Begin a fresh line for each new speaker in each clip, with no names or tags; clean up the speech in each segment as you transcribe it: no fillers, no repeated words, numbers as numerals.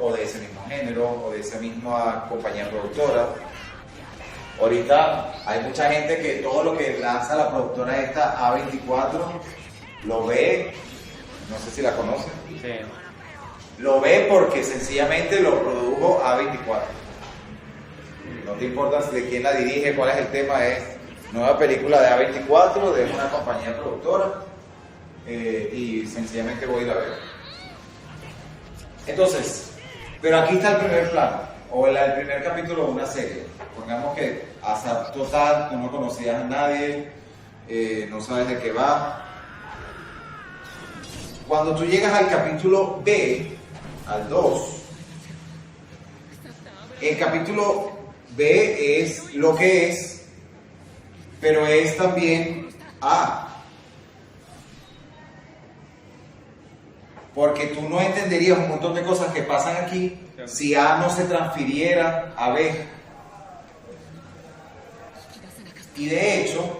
o de ese mismo género o de esa misma compañía productora. Ahorita hay mucha gente que todo lo que lanza la productora esta A24 lo ve, no sé si la conocen,
Sí.
lo ve porque sencillamente lo produjo A24. No te importa de quién la dirige, cuál es el tema, es nueva película de A24, de una compañía productora, y sencillamente voy a ir a ver. Entonces, pero aquí está el primer plano, o el primer capítulo de una serie. Pongamos que azar total, tú no conocías a nadie, no sabes de qué va. Cuando tú llegas al capítulo B, al 2, el capítulo B es lo que es, pero es también A. Porque tú no entenderías un montón de cosas que pasan aquí si A no se transfiriera a B. Y de hecho,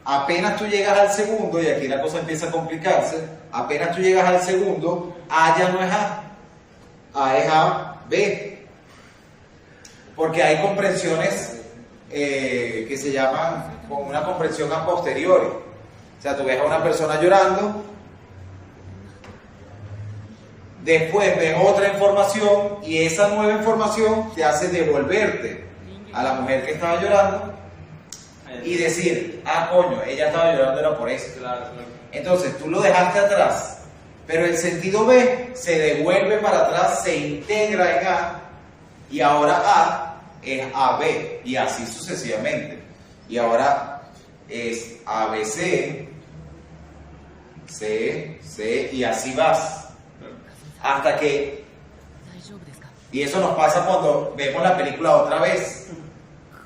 apenas tú llegas al segundo, y aquí la cosa empieza a complicarse, apenas tú llegas al segundo, A ya no es A es A, B. Porque hay comprensiones que se llaman con una comprensión a posteriori. O sea, tú ves a una persona llorando, después ves otra información y esa nueva información te hace devolverte a la mujer que estaba llorando y decir, ah, coño, ella estaba llorando era por eso.
Claro.
Entonces tú lo dejaste atrás, pero el sentido B se devuelve para atrás, se integra en A, y ahora A es AB, y así sucesivamente. Y ahora es ABC, C, y así vas. Hasta que... Y eso nos pasa cuando vemos la película otra vez.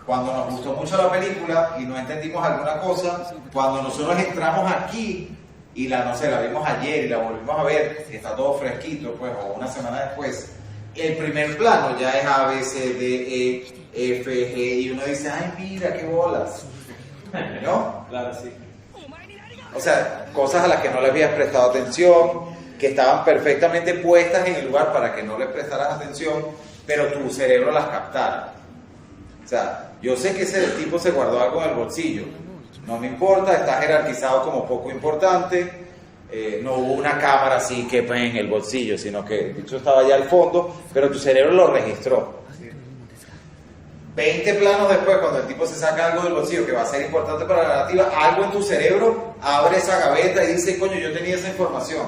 Cuando nos gustó mucho la película y no entendimos alguna cosa, cuando nosotros entramos aquí y la vimos ayer y la volvimos a ver, y está todo fresquito, pues, o una semana después, el primer plano ya es A, B, C, D, E, F, G, y uno dice, ay, mira, qué bolas, ¿no?
Claro, sí.
O sea, cosas a las que no le habías prestado atención, que estaban perfectamente puestas en el lugar para que no le prestaras atención, pero tu cerebro las captara. O sea, yo sé que ese tipo se guardó algo en el bolsillo, no me importa, está jerarquizado como poco importante, no hubo una cámara así que pues, en el bolsillo, sino que el bicho estaba allá al fondo, pero tu cerebro lo registró. 20 planos después, cuando el tipo se saca algo del bolsillo que va a ser importante para la narrativa, algo en tu cerebro abre esa gaveta y dice, coño, yo tenía esa información.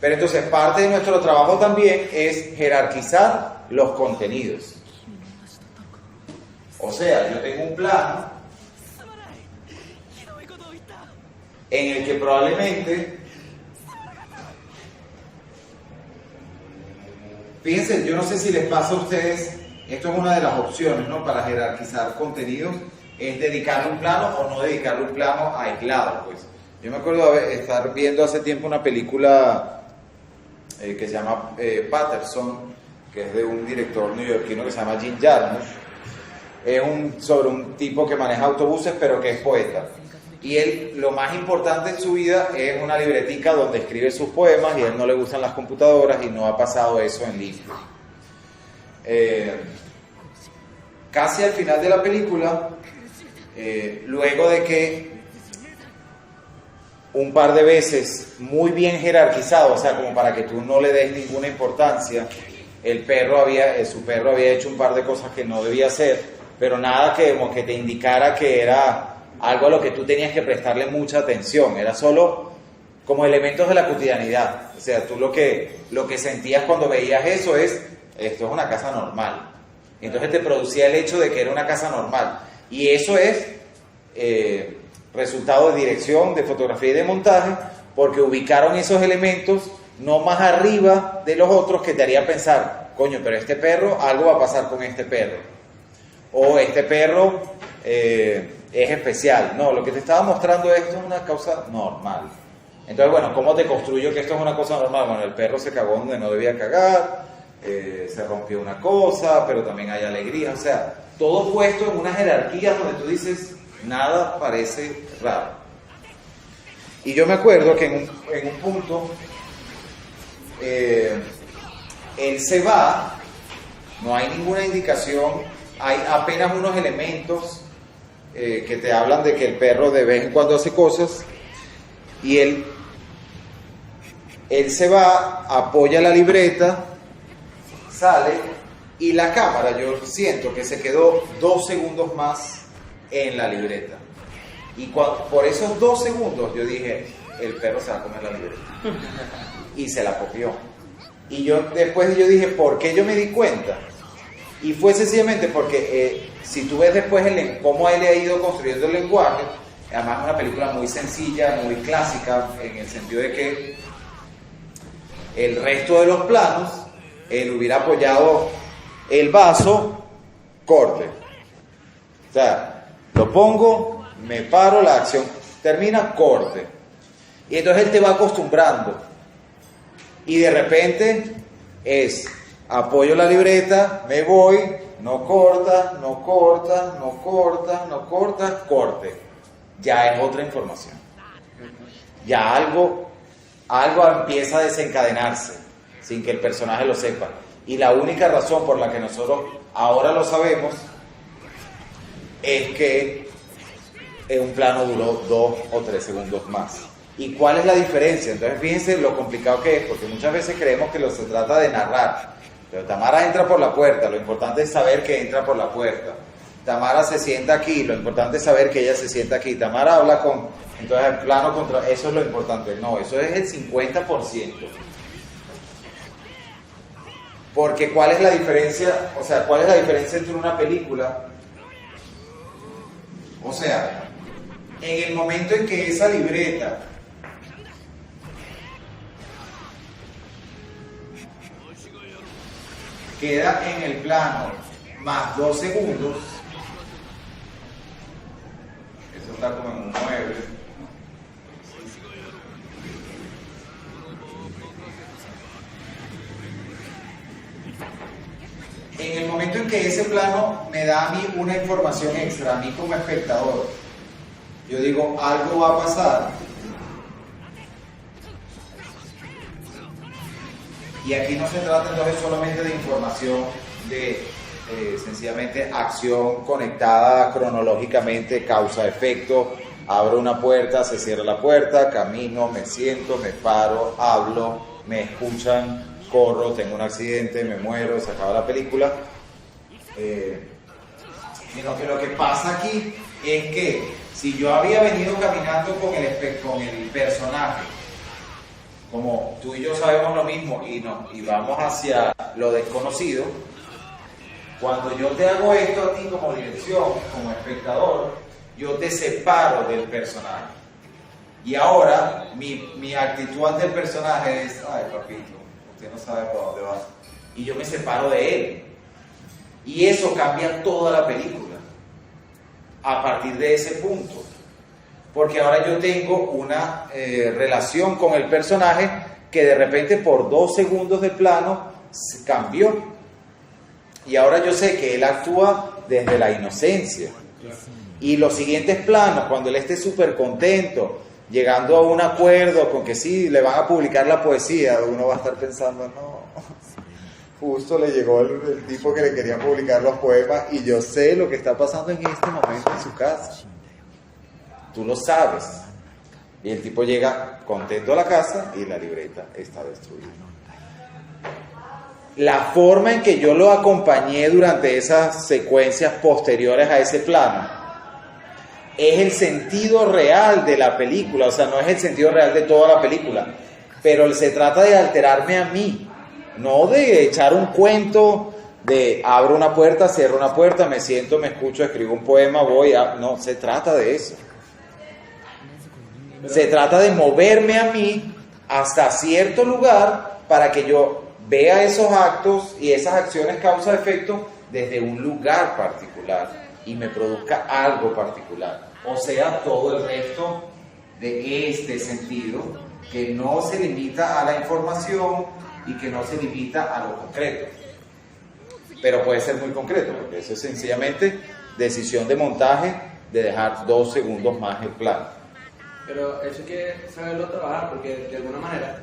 Pero entonces parte de nuestro trabajo también es jerarquizar los contenidos. O sea, yo tengo un plano en el que probablemente, fíjense, yo no sé si les pasa a ustedes, esto es una de las opciones, ¿no? Para jerarquizar contenidos, es dedicarle un plano o no dedicarle un plano aislado, pues. Yo me acuerdo de estar viendo hace tiempo una película que se llama Patterson, que es de un director neoyorquino que se llama Jim Jarmusch. Es sobre un tipo que maneja autobuses pero que es poeta. Y él, lo más importante en su vida es una libretica donde escribe sus poemas, y a él no le gustan las computadoras y no ha pasado eso en libro. Casi al final de la película, luego de que un par de veces muy bien jerarquizado, o sea, como para que tú no le des ninguna importancia, su perro había hecho un par de cosas que no debía hacer, pero nada que como que te indicara que era algo a lo que tú tenías que prestarle mucha atención, era solo como elementos de la cotidianidad. O sea, tú lo que sentías cuando veías eso es, esto es una casa normal. Entonces te producía el hecho de que era una casa normal. Y eso es resultado de dirección, de fotografía y de montaje, porque ubicaron esos elementos no más arriba de los otros que te haría pensar, coño, pero este perro, algo va a pasar con este perro. O este perro es especial. No, lo que te estaba mostrando esto es una cosa normal. Entonces, bueno, ¿cómo te construyo que esto es una cosa normal? Bueno, el perro se cagó donde no debía cagar, se rompió una cosa, pero también hay alegría. O sea, todo puesto en una jerarquía donde tú dices, nada parece raro. Y yo me acuerdo que en un punto él se va, no hay ninguna indicación, hay apenas unos elementos que te hablan de que el perro de vez en cuando hace cosas, y él se va, apoya la libreta, sale, y la cámara, yo siento que se quedó 2 segundos más en la libreta. Y por esos 2 segundos yo dije, el perro se va a comer la libreta. Y se la copió. Y después yo dije, ¿por qué yo me di cuenta? Y fue sencillamente porque si tú ves después cómo él ha ido construyendo el lenguaje, además es una película muy sencilla, muy clásica, en el sentido de que el resto de los planos, él hubiera apoyado el vaso, corte. O sea, lo pongo, me paro, la acción termina, corte. Y entonces él te va acostumbrando. Y de repente apoyo la libreta, me voy, no corta, no corta, no corta, no corta, corte. Ya es otra información. Ya algo empieza a desencadenarse sin que el personaje lo sepa. Y la única razón por la que nosotros ahora lo sabemos es que un plano duró 2 o 3 segundos más. ¿Y cuál es la diferencia? Entonces fíjense lo complicado que es, porque muchas veces creemos que se trata de narrar. Pero Tamara entra por la puerta, lo importante es saber que entra por la puerta. Tamara se sienta aquí, lo importante es saber que ella se sienta aquí. Tamara habla entonces el plano contra, eso es lo importante. No, eso es el 50%. Porque ¿cuál es la diferencia? O sea, ¿cuál es la diferencia entre una película? O sea, en el momento en que esa libreta queda en el plano más 2 segundos, eso está como en un 9. En el momento en que ese plano me da a mí una información extra, a mí como espectador, yo digo, algo va a pasar. Y aquí no se trata entonces solamente de información, de sencillamente acción conectada cronológicamente, causa-efecto. Abro una puerta, se cierra la puerta, camino, me siento, me paro, hablo, me escuchan, corro, tengo un accidente, me muero, se acaba la película. Sino que lo que pasa aquí es que si yo había venido caminando con el personaje, como tú y yo sabemos lo mismo y vamos hacia lo desconocido, cuando yo te hago esto a ti como dirección, como espectador, yo te separo del personaje. Y ahora mi actitud ante el personaje es, ay papito, usted no sabe por dónde va. Y yo me separo de él. Y eso cambia toda la película a partir de ese punto. Porque ahora yo tengo una relación con el personaje que de repente por 2 segundos de plano se cambió. Y ahora yo sé que él actúa desde la inocencia. Y los siguientes planos, cuando él esté súper contento, llegando a un acuerdo con que sí, le van a publicar la poesía, uno va a estar pensando, no, justo le llegó el tipo que le quería publicar los poemas y yo sé lo que está pasando en este momento en su casa. Tú lo sabes. Y el tipo llega contento a la casa y la libreta está destruida. La forma en que yo lo acompañé durante esas secuencias posteriores a ese plano es el sentido real de la película, o sea, no es el sentido real de toda la película, pero se trata de alterarme a mí, no de echar un cuento de abro una puerta, cierro una puerta, me siento, me escucho, escribo un poema, no, se trata de eso. Se trata de moverme a mí hasta cierto lugar para que yo vea esos actos y esas acciones causa-efecto desde un lugar particular y me produzca algo particular. O sea, todo el resto de este sentido que no se limita a la información y que no se limita a lo concreto. Pero puede ser muy concreto, porque eso es sencillamente decisión de montaje de dejar 2 segundos más el plano.
Pero eso hay que saberlo trabajar, porque de alguna manera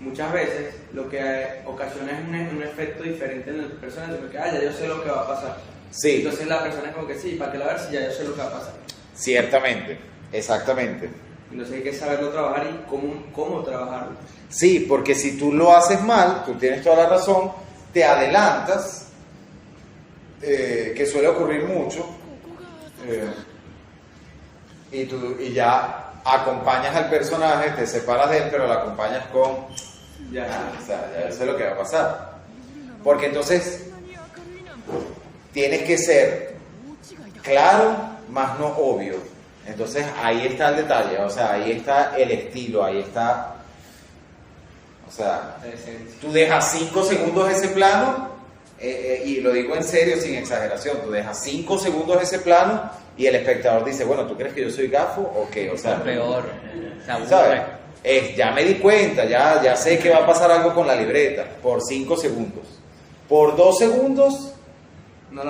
muchas veces lo que ocasiona es un efecto diferente en la persona, de que, ya yo sé lo que va a pasar.
Sí.
Entonces la persona es como que sí, ¿para qué la ver si ya yo sé lo que va a pasar?
Ciertamente, exactamente.
Entonces hay que saberlo trabajar y cómo trabajarlo.
Sí, porque si tú lo haces mal, tú tienes toda la razón, te adelantas, que suele ocurrir mucho, y ya acompañas al personaje, te separas de él, pero lo acompañas con, o sea, ya sé lo que va a pasar. Porque entonces tienes que ser claro, más no obvio. Entonces ahí está el detalle, o sea, ahí está el estilo, ahí está, o sea, tú dejas 5 segundos ese plano, y lo digo en serio, sin exageración, tú dejas 5 segundos ese plano y el espectador dice, bueno, ¿tú crees que yo soy gafo o qué? O sea,
peor,
¿sabes? Ya me di cuenta, ya sé que va a pasar algo con la libreta, por 5 segundos. Por 2 segundos,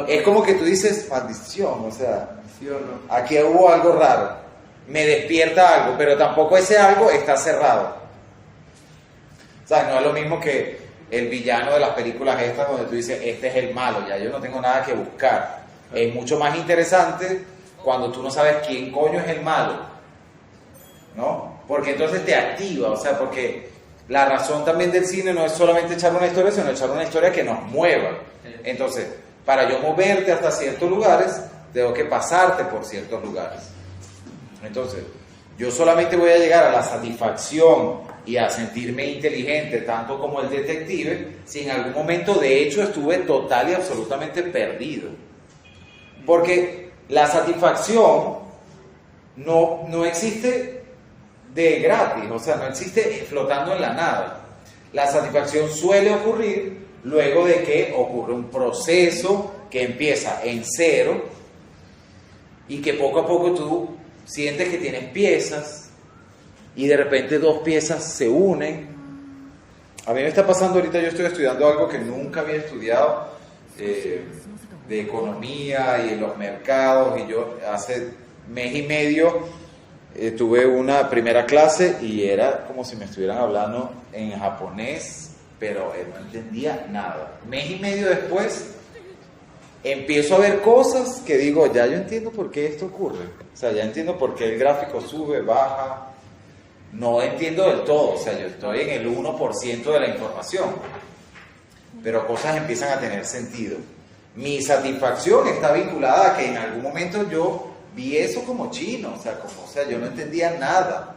es como que tú dices, maldición, o sea,
¿sí o no?
aquí hubo algo raro, me despierta algo, pero tampoco ese algo está cerrado. O sea, no es lo mismo que el villano de las películas estas donde tú dices, este es el malo, ya yo no tengo nada que buscar. Es mucho más interesante cuando tú no sabes quién coño es el malo, ¿no? Porque entonces te activa, o sea, porque la razón también del cine no es solamente echar una historia, sino echar una historia que nos mueva. Entonces, para yo moverte hasta ciertos lugares, tengo que pasarte por ciertos lugares. Entonces, yo solamente voy a llegar a la satisfacción y a sentirme inteligente, tanto como el detective, si en algún momento, de hecho, estuve total y absolutamente perdido. Porque la satisfacción no existe de gratis, o sea, no existe flotando en la nada. La satisfacción suele ocurrir luego de que ocurre un proceso que empieza en cero y que poco a poco tú sientes que tienes piezas y de repente 2 piezas se unen. A mí me está pasando ahorita, yo estoy estudiando algo que nunca había estudiado, de economía y los mercados, y yo hace mes y medio tuve una primera clase y era como si me estuvieran hablando en japonés, pero no entendía nada. Mes y medio después empiezo a ver cosas que digo, ya yo entiendo por qué esto ocurre, o sea, ya entiendo por qué el gráfico sube, baja. No entiendo del todo, o sea, yo estoy en el 1% de la información, pero cosas empiezan a tener sentido. Mi satisfacción está vinculada a que en algún momento yo vi eso como chino, o sea, yo no entendía nada.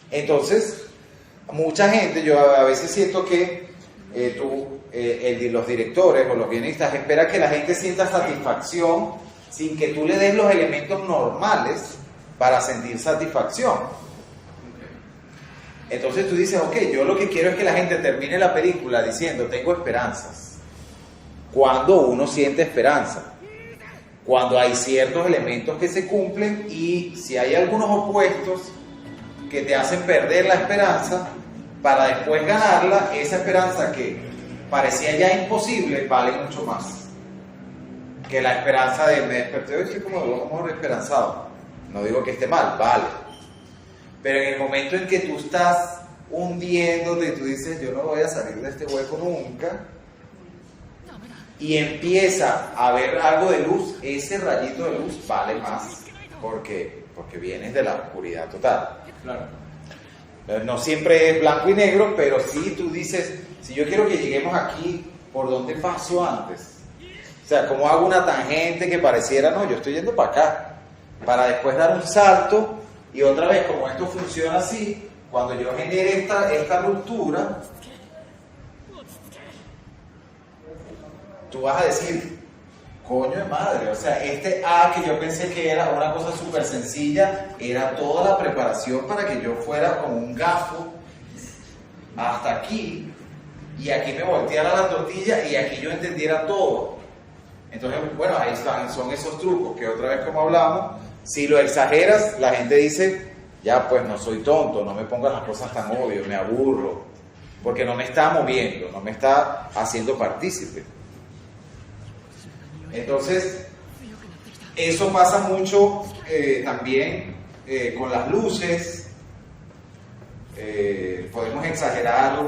Entonces, mucha gente, yo a veces siento que los directores o los guionistas esperan que la gente sienta satisfacción sin que tú le des los elementos normales para sentir satisfacción. Entonces tú dices, ok, yo lo que quiero es que la gente termine la película diciendo, tengo esperanzas. Cuando uno siente esperanza, cuando hay ciertos elementos que se cumplen, y si hay algunos opuestos que te hacen perder la esperanza, para después ganarla, esa esperanza que parecía ya imposible, vale mucho más que la esperanza de me desperté hoy, estoy como esperanzado. No digo que esté mal, vale. Pero en el momento en que tú estás hundiéndote y tú dices, yo no voy a salir de este hueco nunca, y empieza a haber algo de luz, ese rayito de luz vale más, porque vienes de la oscuridad total. Claro. No siempre es blanco y negro, pero sí tú dices, si yo quiero que lleguemos aquí, ¿por dónde paso antes? O sea, ¿cómo hago una tangente que pareciera, no, yo estoy yendo para acá, para después dar un salto? Y otra vez, como esto funciona así, cuando yo genere esta ruptura, tú vas a decir, coño de madre, o sea, este A que yo pensé que era una cosa súper sencilla, era toda la preparación para que yo fuera como un gafo hasta aquí, y aquí me volteara la tortilla y aquí yo entendiera todo. Entonces, bueno, ahí están, son esos trucos que otra vez, como hablamos, si lo exageras, la gente dice, ya pues no soy tonto, no me pongas las cosas tan obvias, me aburro, porque no me está moviendo, no me está haciendo partícipe. Entonces, eso pasa mucho también con las luces. podemos exagerar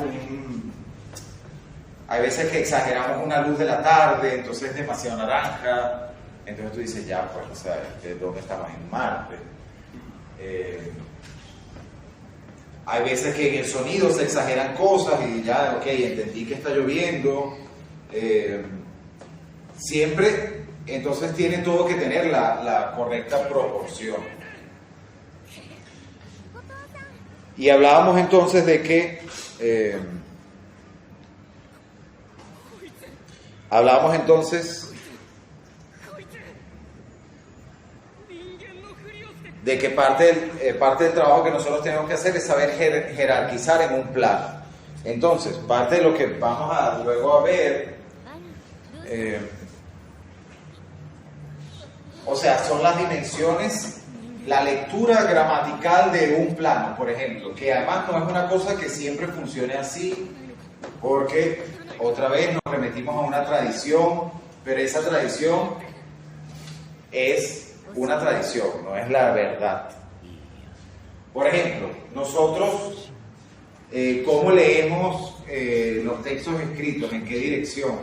hay veces que exageramos una luz de la tarde, entonces es demasiado naranja, entonces tú dices, ya, pues, o sea, ¿dónde estamos? En Marte. Hay veces que en el sonido se exageran cosas y ya, ok, entendí que está lloviendo. Siempre, entonces tiene todo que tener la correcta proporción. Y hablábamos entonces de que parte del trabajo que nosotros tenemos que hacer es saber jerarquizar en un plano. Entonces, parte de lo que vamos a luego a ver, o sea, son las dimensiones, la lectura gramatical de un plano, por ejemplo, que además no es una cosa que siempre funcione así, porque otra vez nos remitimos a una tradición, pero esa tradición es una tradición, no es la verdad. Por ejemplo, nosotros, ¿cómo leemos los textos escritos? ¿En qué dirección?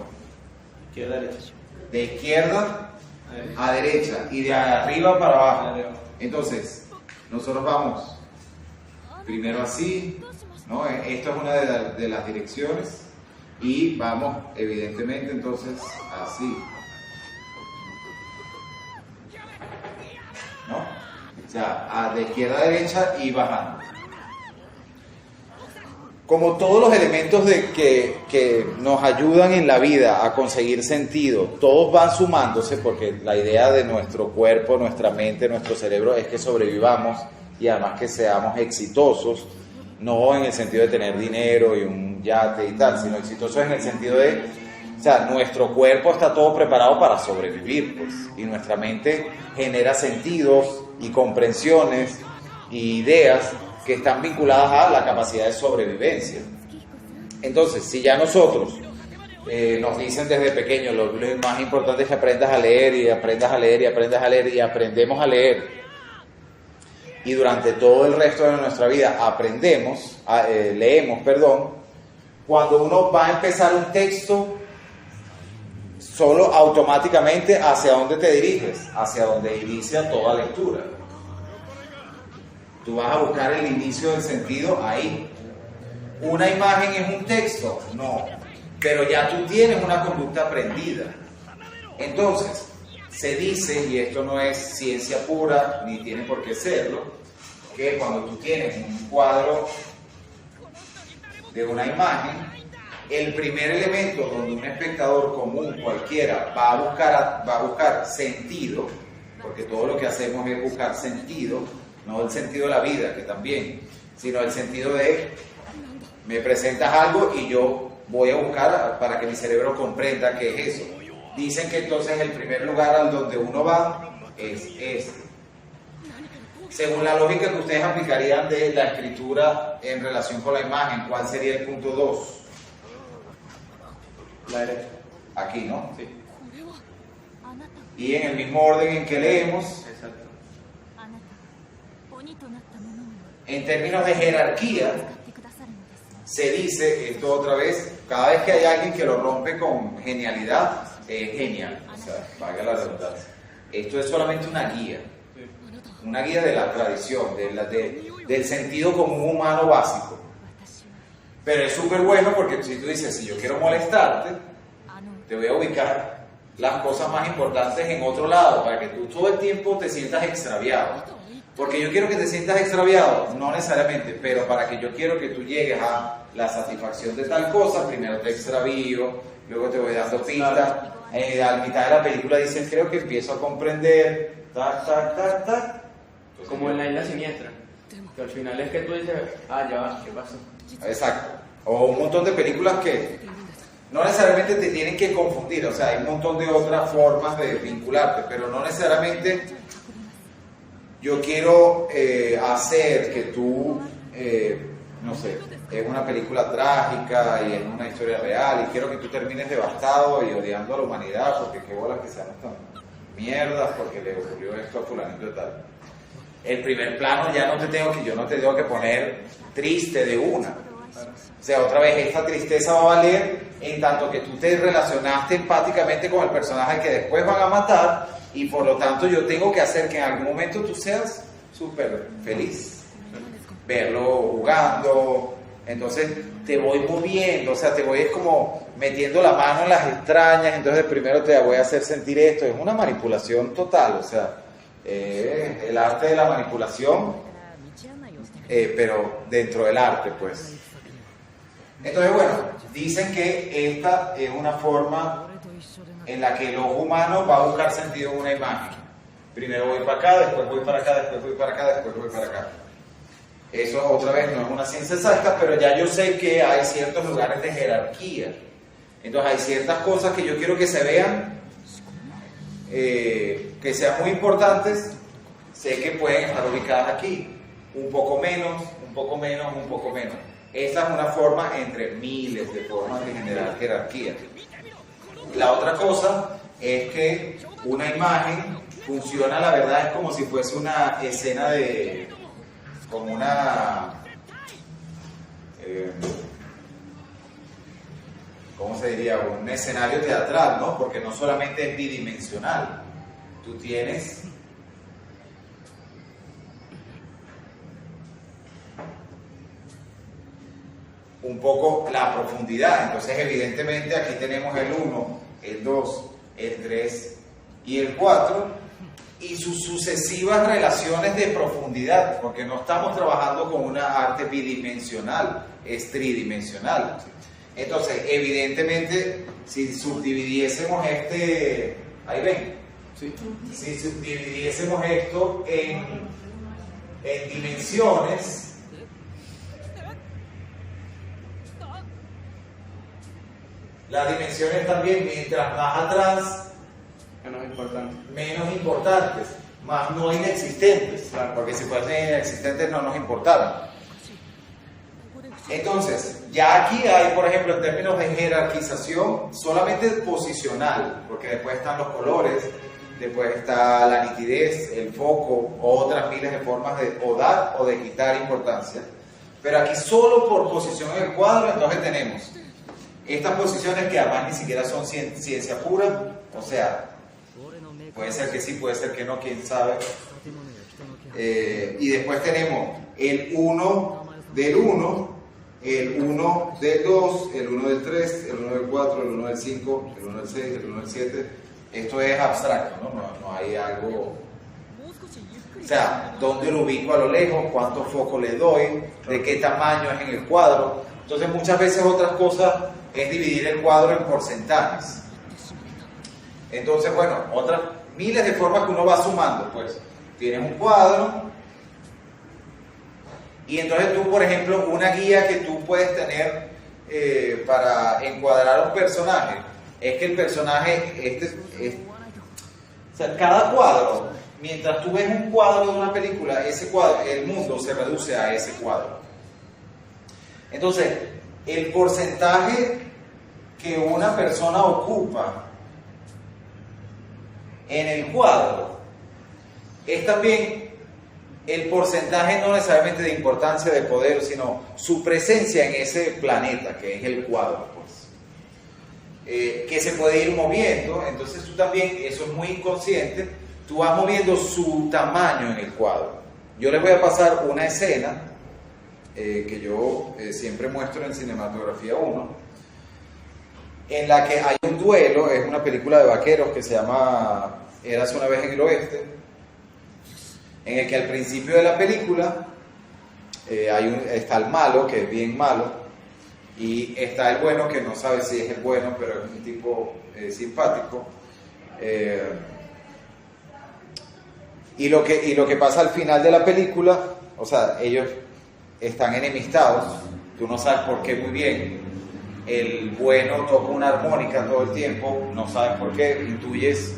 Izquierda a derecha.
De izquierda a derecha y de arriba para abajo. Entonces, nosotros vamos primero así, ¿no? Esto es una de las direcciones y vamos evidentemente entonces así, ¿no? O sea, de izquierda a derecha y bajando. Como todos los elementos que nos ayudan en la vida a conseguir sentido, todos van sumándose, porque la idea de nuestro cuerpo, nuestra mente, nuestro cerebro es que sobrevivamos y además que seamos exitosos, no en el sentido de tener dinero y un yate y tal, sino exitosos en el sentido de, o sea, nuestro cuerpo está todo preparado para sobrevivir, pues, y nuestra mente genera sentidos y comprensiones y ideas que están vinculadas a la capacidad de sobrevivencia. Entonces, si ya nosotros nos dicen desde pequeños lo más importante es que aprendas a leer y aprendas a leer y aprendas a leer y aprendemos a leer, y durante todo el resto de nuestra vida leemos, cuando uno va a empezar un texto, solo automáticamente ¿hacia dónde te diriges? Hacia donde inicia toda lectura. Tú vas a buscar el inicio del sentido ahí. ¿Una imagen es un texto? No. Pero ya tú tienes una conducta aprendida. Entonces, se dice, y esto no es ciencia pura, ni tiene por qué serlo, que cuando tú tienes un cuadro de una imagen, el primer elemento donde un espectador común cualquiera va a buscar sentido, porque todo lo que hacemos es buscar sentido, no el sentido de la vida, que también, sino el sentido de me presentas algo y yo voy a buscar para que mi cerebro comprenda qué es eso. Dicen que entonces el primer lugar al donde uno va es este. Según la lógica que ustedes aplicarían de la escritura en relación con la imagen, ¿cuál sería el punto 2?
La derecha.
Aquí, ¿no?
Sí.
Y en el mismo orden en que leemos.
Exacto.
En términos de jerarquía, se dice, esto otra vez, cada vez que hay alguien que lo rompe con genialidad, es genial, o sea, valga la redundancia. Esto es solamente una guía de la tradición, del sentido común humano básico. Pero es súper bueno porque si tú dices, si yo quiero molestarte, te voy a ubicar las cosas más importantes en otro lado, para que tú todo el tiempo te sientas extraviado. Porque yo quiero que te sientas extraviado, no necesariamente, pero para que yo quiero que tú llegues a la satisfacción de tal cosa, primero te extravío, luego te voy dando pistas. A la mitad de la película dicen, creo que empiezo a comprender, tac, tac, tac, tac. Entonces,
como en La Isla Siniestra, que al final es que tú dices, ya va, ¿qué pasó?
Exacto. O un montón de películas que no necesariamente te tienen que confundir, o sea, hay un montón de otras formas de vincularte, pero no necesariamente yo quiero hacer que tú, no sé, es una película trágica y es una historia real y quiero que tú termines devastado y odiando a la humanidad porque qué bolas que seamos tan mierdas porque le ocurrió esto a fulanito de tal. El primer plano yo no te tengo que poner triste de una. O sea, otra vez, esta tristeza va a valer en tanto que tú te relacionaste empáticamente con el personaje que después van a matar, y por lo tanto yo tengo que hacer que en algún momento tú seas súper feliz. Verlo jugando, entonces te voy moviendo, o sea, te voy como metiendo la mano en las extrañas, entonces primero te voy a hacer sentir esto. Es una manipulación total, o sea, el arte de la manipulación, pero dentro del arte, pues. Entonces, bueno, dicen que esta es una forma en la que el ojo humano va a buscar sentido en una imagen. Primero voy para acá, después voy para acá, después voy para acá, después voy para acá. Eso otra vez no es una ciencia exacta, pero ya yo sé que hay ciertos lugares de jerarquía. Entonces hay ciertas cosas que yo quiero que se vean, que sean muy importantes. Sé que pueden estar ubicadas aquí, un poco menos, un poco menos, un poco menos. Esa es una forma entre miles de formas de generar jerarquía. La otra cosa es que una imagen funciona, la verdad, es como si fuese una escena de... como una... ¿cómo se diría? Un escenario teatral, ¿no? Porque no solamente es bidimensional. Tú tienes... un poco la profundidad. Entonces, evidentemente, aquí tenemos el 1, el 2, el 3 y el 4 y sus sucesivas relaciones de profundidad, porque no estamos trabajando con una arte bidimensional, es tridimensional. Entonces, evidentemente, si subdividiésemos ahí ven,
¿sí?
Si subdividiésemos esto en dimensiones, las dimensiones también, mientras más atrás, menos importantes, más no inexistentes,
claro.
Porque si fuesen inexistentes no nos importaran. Entonces, ya aquí hay, por ejemplo, en términos de jerarquización, solamente posicional, porque después están los colores, después está la nitidez, el foco, otras miles de formas de o dar o de quitar importancia. Pero aquí solo por posición en el cuadro, entonces tenemos estas posiciones que además ni siquiera son ciencia pura, o sea, puede ser que sí, puede ser que no, quién sabe. Y después tenemos el 1 del 1, el 1 del 2, el 1 del 3, el 1 del 4, el 1 del 5, el 1 del 6, el 1 del 7. Esto es abstracto, no hay algo... O sea, ¿dónde lo ubico a lo lejos? ¿Cuánto foco le doy? ¿De qué tamaño es en el cuadro? Entonces muchas veces otras cosas es dividir el cuadro en porcentajes. Entonces, bueno, otras miles de formas que uno va sumando, pues. Tienes un cuadro y entonces tú, por ejemplo, una guía que tú puedes tener para encuadrar a un personaje es que el personaje, o sea, cada cuadro, mientras tú ves un cuadro de una película, ese cuadro, el mundo se reduce a ese cuadro. Entonces, el porcentaje que una persona ocupa en el cuadro es también el porcentaje no necesariamente de importancia, de poder, sino su presencia en ese planeta que es el cuadro, pues. Que se puede ir moviendo. Entonces tú también, eso es muy inconsciente, tú vas moviendo su tamaño en el cuadro. Yo les voy a pasar una escena que yo siempre muestro en Cinematografía 1, en la que hay un duelo. Es una película de vaqueros que se llama Érase una vez en el oeste, en el que al principio de la película está el malo, que es bien malo, y está el bueno, que no sabe si es el bueno, pero es un tipo simpático. Y lo que pasa al final de la película, o sea, ellos están enemistados, tú no sabes por qué muy bien. El bueno toca una armónica todo el tiempo, no sabes por qué, intuyes,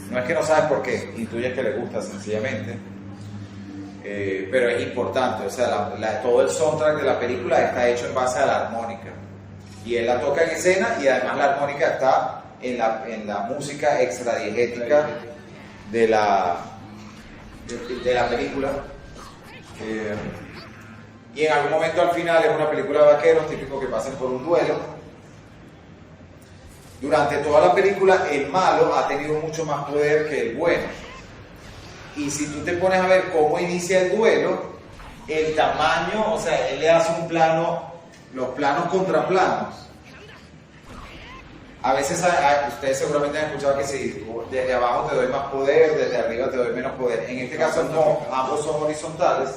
no es que no sabes por qué, intuyes que le gusta sencillamente, pero es importante, o sea, todo el soundtrack de la película está hecho en base a la armónica, y él la toca en escena, y además la armónica está en la música extradiegética de la película. Y en algún momento al final es una película de vaqueros, típico que pasen por un duelo. Durante toda la película el malo ha tenido mucho más poder que el bueno. Y si tú te pones a ver cómo inicia el duelo, el tamaño, o sea, él le hace un plano, los planos contra planos. A veces ustedes seguramente han escuchado que si desde abajo te doy más poder, desde arriba te doy menos poder. En este caso no, ambos son horizontales.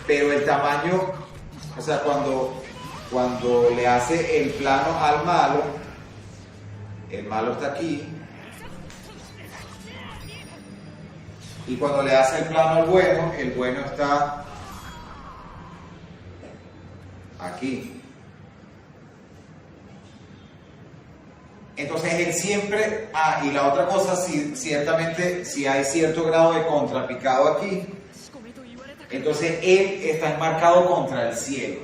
Pero el tamaño, o sea, cuando le hace el plano al malo, el malo está aquí. Y cuando le hace el plano al bueno, el bueno está aquí. Entonces él siempre, y la otra cosa, ciertamente, si hay cierto grado de contrapicado aquí, entonces él está enmarcado contra el cielo.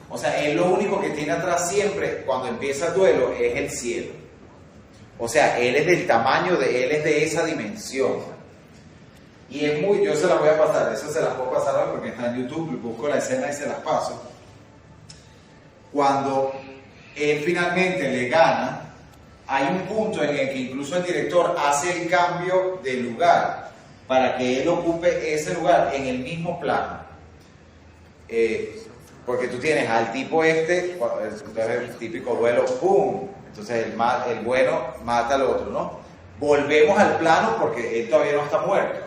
O sea, él lo único que tiene atrás siempre, cuando empieza el duelo, es el cielo. O sea, él es del tamaño él es de esa dimensión. Y es yo se las voy a pasar, eso se las puedo pasar ahora porque está en YouTube, busco la escena y se las paso. Cuando él finalmente le gana, hay un punto en el que incluso el director hace el cambio de lugar para que él ocupe ese lugar en el mismo plano. Porque tú tienes al tipo entonces el típico duelo, ¡pum! Entonces el bueno mata al otro, ¿no? Volvemos al plano porque él todavía no está muerto.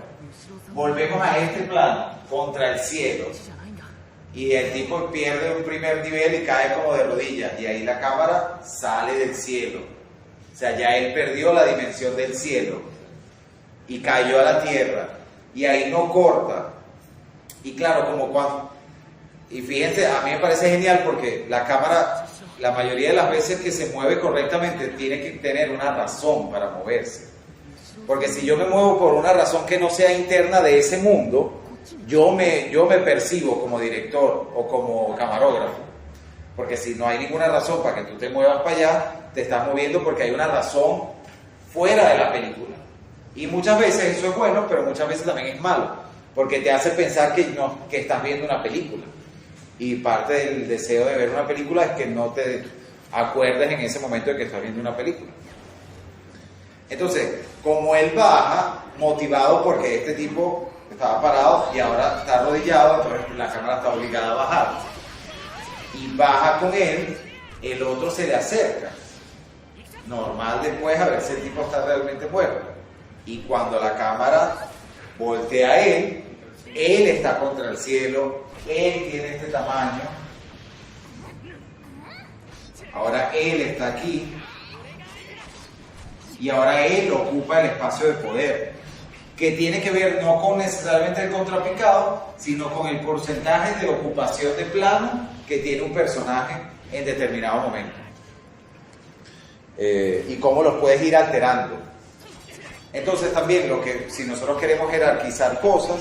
Volvemos a este plano contra el cielo. Y el tipo pierde un primer nivel y cae como de rodillas. Y ahí la cámara sale del cielo. O sea, ya él perdió la dimensión del cielo. Y cayó a la tierra. Y ahí no corta. Y claro, y fíjense, a mí me parece genial porque la cámara, la mayoría de las veces que se mueve correctamente, tiene que tener una razón para moverse. Porque si yo me muevo por una razón que no sea interna de ese mundo, yo me percibo como director o como camarógrafo. Porque si no hay ninguna razón para que tú te muevas para allá, te estás moviendo porque hay una razón fuera de la película. Y muchas veces eso es bueno, pero muchas veces también es malo, porque te hace pensar que estás viendo una película. Y parte del deseo de ver una película es que no te acuerdes en ese momento de que estás viendo una película. Entonces, como él baja, motivado porque este tipo estaba parado y ahora está arrodillado, entonces la cámara está obligada a bajar. Y baja con él, el otro se le acerca. Normal después a ver si el tipo está realmente muerto. Y cuando la cámara voltea a él está contra el cielo, él tiene este tamaño. Ahora él está aquí. Y ahora él ocupa el espacio de poder, que tiene que ver no con necesariamente el contrapicado, sino con el porcentaje de ocupación de plano que tiene un personaje en determinado momento. Y cómo los puedes ir alterando. Entonces también si nosotros queremos jerarquizar cosas,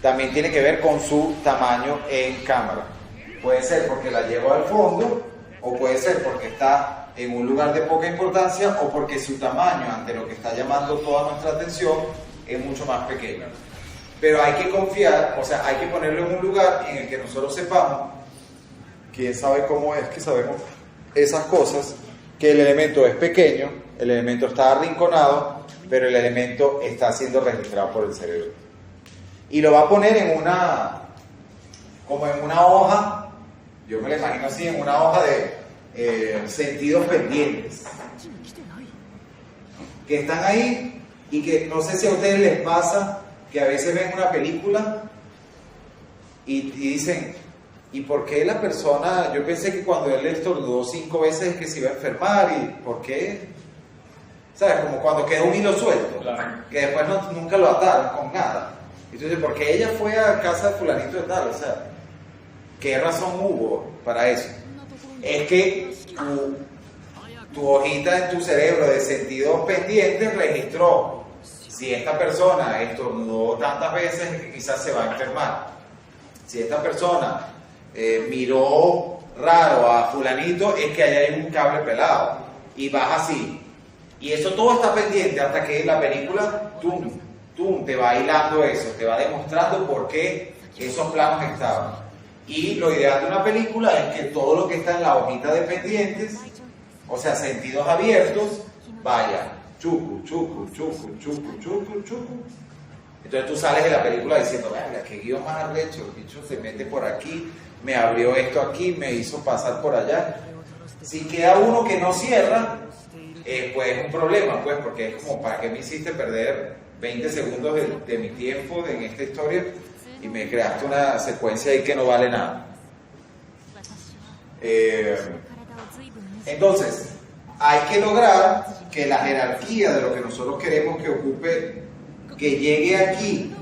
también tiene que ver con su tamaño en cámara. Puede ser porque la llevo al fondo, o puede ser porque está en un lugar de poca importancia, o porque su tamaño ante lo que está llamando toda nuestra atención es mucho más pequeño. Pero hay que confiar, o sea, hay que ponerlo en un lugar en el que nosotros sepamos, quién sabe cómo es que sabemos esas cosas, que el elemento es pequeño, el elemento está arrinconado, pero el elemento está siendo registrado por el cerebro. Y lo va a poner como en una hoja, yo me lo imagino así, en una hoja de sentidos pendientes que están ahí, y que no sé si a ustedes les pasa que a veces ven una película y dicen, ¿y por qué la persona? Yo pensé que cuando él estornudó 5 veces es que se iba a enfermar, ¿y por qué? ¿Sabes? Como cuando queda un hilo suelto, claro, que después nunca lo ataron con nada. Entonces, ¿por qué ella fue a casa de fulanito de tal? O sea, ¿qué razón hubo para eso? Es que tu hojita en tu cerebro de sentidos pendientes registró, si esta persona estornudó tantas veces, quizás se va a enfermar. Si esta persona miró raro a fulanito, es que ahí hay un cable pelado, y vas así. Y eso todo está pendiente hasta que la película, tum, tú te va hilando eso, te va demostrando por qué esos planos estaban. Y lo ideal de una película es que todo lo que está en la hojita de pendientes, o sea, sentidos abiertos, vaya chucu, chucu, chucu, chucu, chucu, chucu. Entonces tú sales de la película diciendo, venga, qué guión más arrecho, el bicho se mete por aquí, me abrió esto aquí, me hizo pasar por allá. Si queda uno que no cierra, pues es un problema, pues, porque es como, ¿para qué me hiciste perder 20 segundos de mi tiempo en esta historia y me creaste una secuencia ahí que no vale nada? Entonces, hay que lograr que la jerarquía de lo que nosotros queremos que ocupe, que llegue aquí,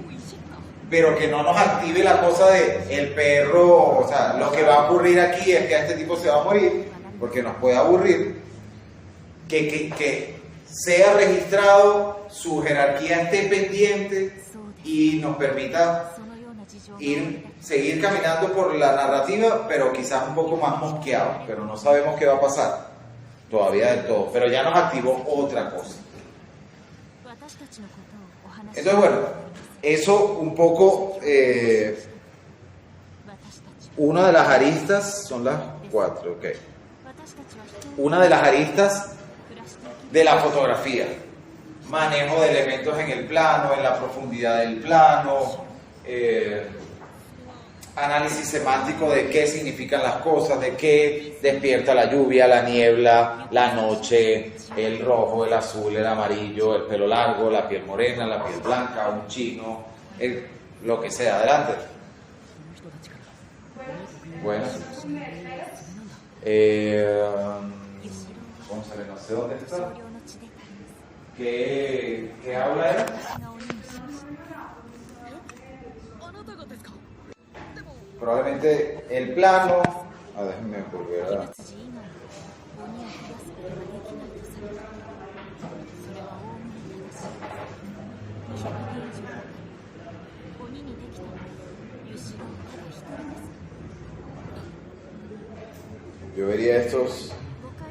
pero que no nos active la cosa de el perro. O sea, lo que va a ocurrir aquí es que a este tipo se va a morir, porque nos puede aburrir, que sea registrado, su jerarquía esté pendiente y nos permita seguir caminando por la narrativa, pero quizás un poco más mosqueado, pero no sabemos qué va a pasar todavía del todo, pero ya nos activó otra cosa. Entonces, bueno, eso un poco, una de las aristas, son las 4, ok. Una de las aristas de la fotografía, manejo de elementos en el plano, en la profundidad del plano, análisis semántico de qué significan las cosas, de qué despierta la lluvia, la niebla, la noche, el rojo, el azul, el amarillo, el pelo largo, la piel morena, la piel blanca, un chino, lo que sea. Adelante. Bueno. González, no sé dónde está. ¿Qué habla él? Probablemente el plano. Déjenme volver a. Yo vería estos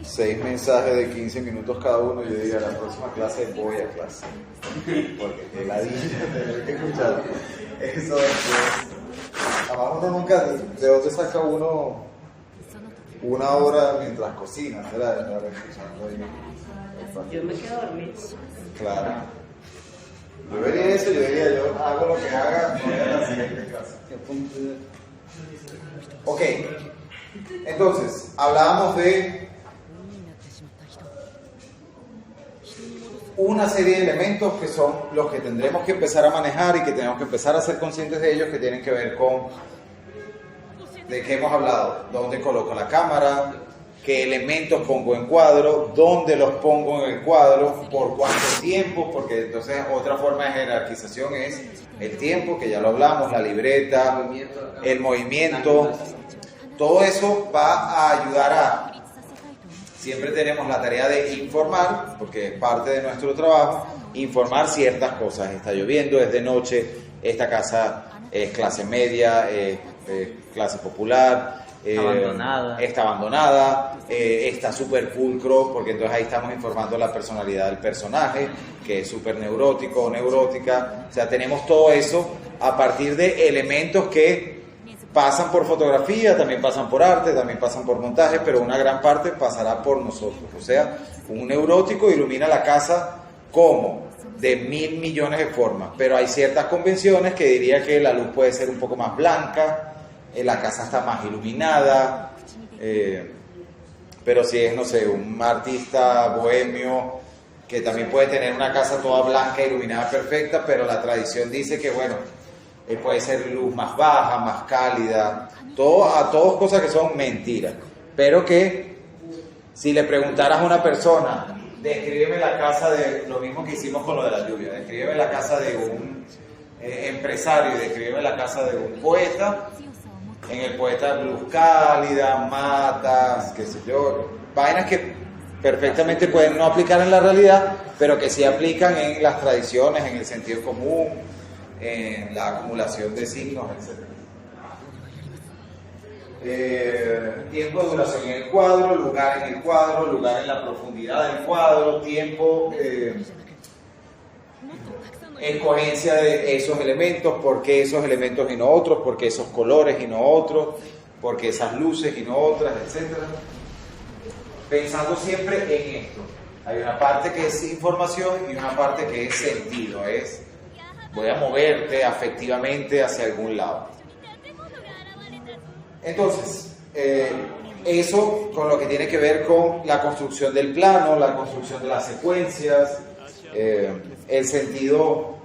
6 mensajes de 15 minutos cada uno. Yo diría, la próxima clase voy a clase, porque qué ladilla tener que escuchar eso después. Además uno nunca, ¿de dónde saca uno una hora mientras cocina? ¿Verdad?
Yo me quedo dormido.
Claro. Yo vería eso, yo diría, yo hago lo que haga, voy a la siguiente clase. Ok, entonces, hablábamos de una serie de elementos que son los que tendremos que empezar a manejar y que tenemos que empezar a ser conscientes de ellos, que tienen que ver con de qué hemos hablado, dónde coloco la cámara, qué elementos pongo en cuadro, dónde los pongo en el cuadro, por cuánto tiempo, porque entonces otra forma de jerarquización es el tiempo, que ya lo hablamos, la libreta, el movimiento, todo eso va a ayudar a. Siempre tenemos la tarea de informar, porque es parte de nuestro trabajo, informar ciertas cosas. Está lloviendo, es de noche, esta casa es clase media, clase popular, está abandonada, está súper pulcro, porque entonces ahí estamos informando la personalidad del personaje, que es súper neurótico o neurótica. O sea, tenemos todo eso a partir de elementos que pasan por fotografía, también pasan por arte, también pasan por montaje, pero una gran parte pasará por nosotros. O sea, un neurótico ilumina la casa como de 1000 millones de formas, pero hay ciertas convenciones que diría que la luz puede ser un poco más blanca, la casa está más iluminada, pero si es, no sé, un artista bohemio que también puede tener una casa toda blanca, iluminada, perfecta, pero la tradición dice que, bueno, puede ser luz más baja, más cálida, todas cosas que son mentiras, pero que si le preguntaras a una persona, descríbeme la casa de, lo mismo que hicimos con lo de la lluvia, descríbeme la casa de un empresario y descríbeme la casa de un poeta, en el poeta luz cálida, matas, qué sé yo, vainas que perfectamente pueden no aplicar en la realidad, pero que sí aplican en las tradiciones, en el sentido común, en la acumulación de signos, etc. Tiempo de duración en el cuadro, lugar en el cuadro, lugar en la profundidad del cuadro, tiempo escogencia de esos elementos, por qué esos elementos y no otros, por qué esos colores y no otros, por qué esas luces y no otras, etc. Pensando siempre en esto. Hay una parte que es información y una parte que es sentido, es voy a moverte afectivamente hacia algún lado. Entonces, eso con lo que tiene que ver con la construcción del plano, la construcción de las secuencias, el sentido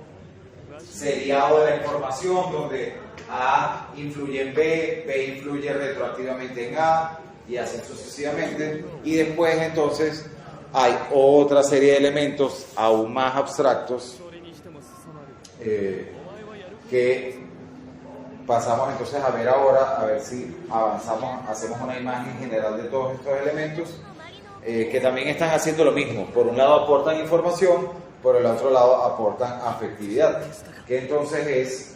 seriado de la información, donde A influye en B, B influye retroactivamente en A, y así sucesivamente. Y después entonces hay otra serie de elementos aún más abstractos que pasamos entonces a ver ahora, a ver si avanzamos, hacemos una imagen general de todos estos elementos que también están haciendo lo mismo. Por un lado aportan información, por el otro lado aportan afectividad, que entonces es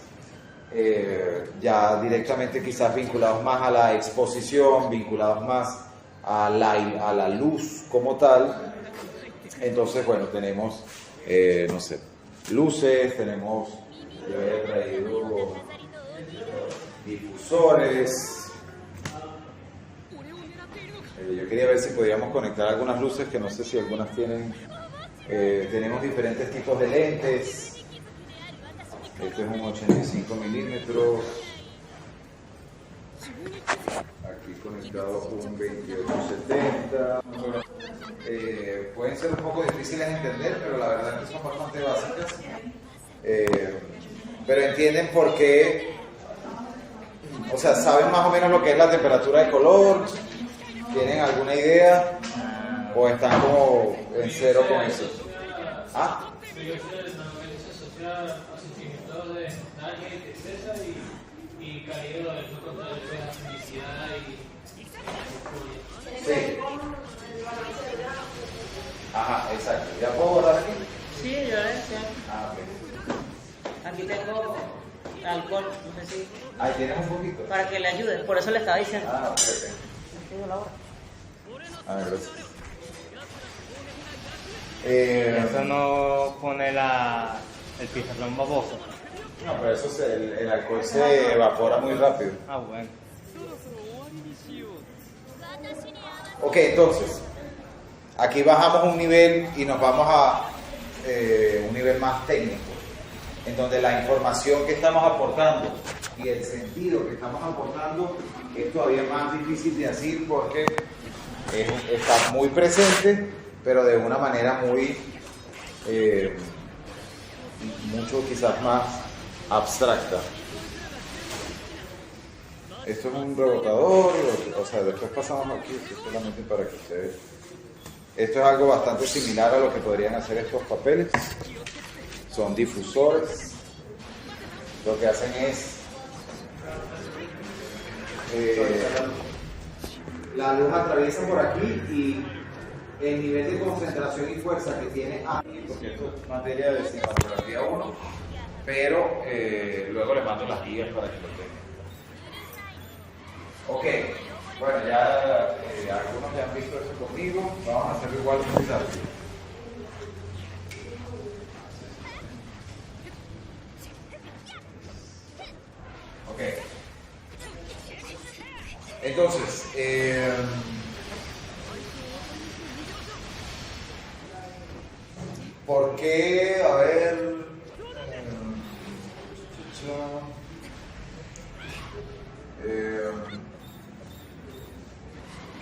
ya directamente quizás vinculados más a la exposición, vinculados más a la luz como tal. Entonces, bueno, tenemos, no sé, luces, tenemos, yo he traído difusores. Yo quería ver si podíamos conectar algunas luces, que no sé si algunas tienen. Tenemos diferentes tipos de lentes. Este es un 85 milímetros. Aquí conectado un 2870. Pueden ser un poco difíciles de entender, pero la verdad es que son bastante básicas. Pero entienden por qué, o sea, saben más o menos lo que es la temperatura de color, tienen alguna idea, o están como en cero con eso. ¿Ah? Sí. Ajá, exacto. ¿Ya puedo borrar aquí?
Sí, yo lo decía.
Ah, ok.
Aquí tengo alcohol, no sé si.
Ahí tienes un poquito.
Para que le ayude, por eso le estaba diciendo.
Ah, ok.
Tengo la hora.
A ver, gracias.
Eso no pone el pizarrón baboso.
No, pero eso el alcohol se evapora muy rápido.
Ah, bueno.
Ok, entonces, aquí bajamos un nivel y nos vamos a un nivel más técnico, en donde la información que estamos aportando y el sentido que estamos aportando es todavía más difícil de decir porque está muy presente, pero de una manera muy, mucho quizás más abstracta. Esto es un rebotador, o sea, después pasamos aquí, esto es solamente para que ustedes... Esto es algo bastante similar a lo que podrían hacer estos papeles. Son difusores. Lo que hacen es... la luz atraviesa por aquí y el nivel de concentración y fuerza que tiene aquí, porque esto es materia de cinematografía 1, pero luego les mando las guías para que lo tengan. Ok, bueno, ya algunos ya han visto eso conmigo, vamos a hacerlo igual muy rápido. Ok, entonces, ¿por qué? A ver...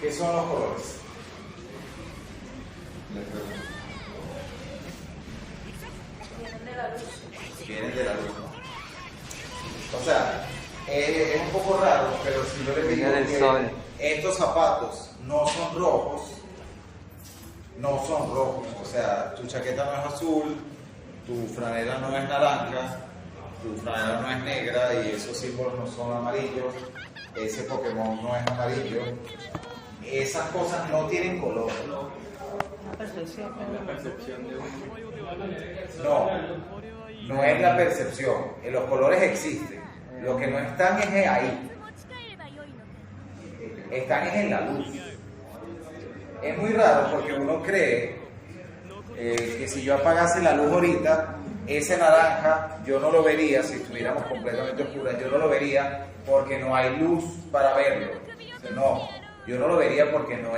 ¿qué son los colores? Vienen de la luz. O sea, es un poco raro, pero si yo le digo que estos zapatos no son rojos, o sea, tu chaqueta no es azul, tu franela no es naranja, tu franela no es negra y esos símbolos no son amarillos, ese Pokémon no es amarillo, esas cosas no tienen color. No es la percepción, los colores existen, lo que no están es ahí, están en la luz. Es muy raro porque uno cree que si yo apagase la luz ahorita, ese naranja yo no lo vería si estuviéramos completamente oscuras, yo no lo vería porque no hay luz para verlo. O sea, no, yo no lo vería porque no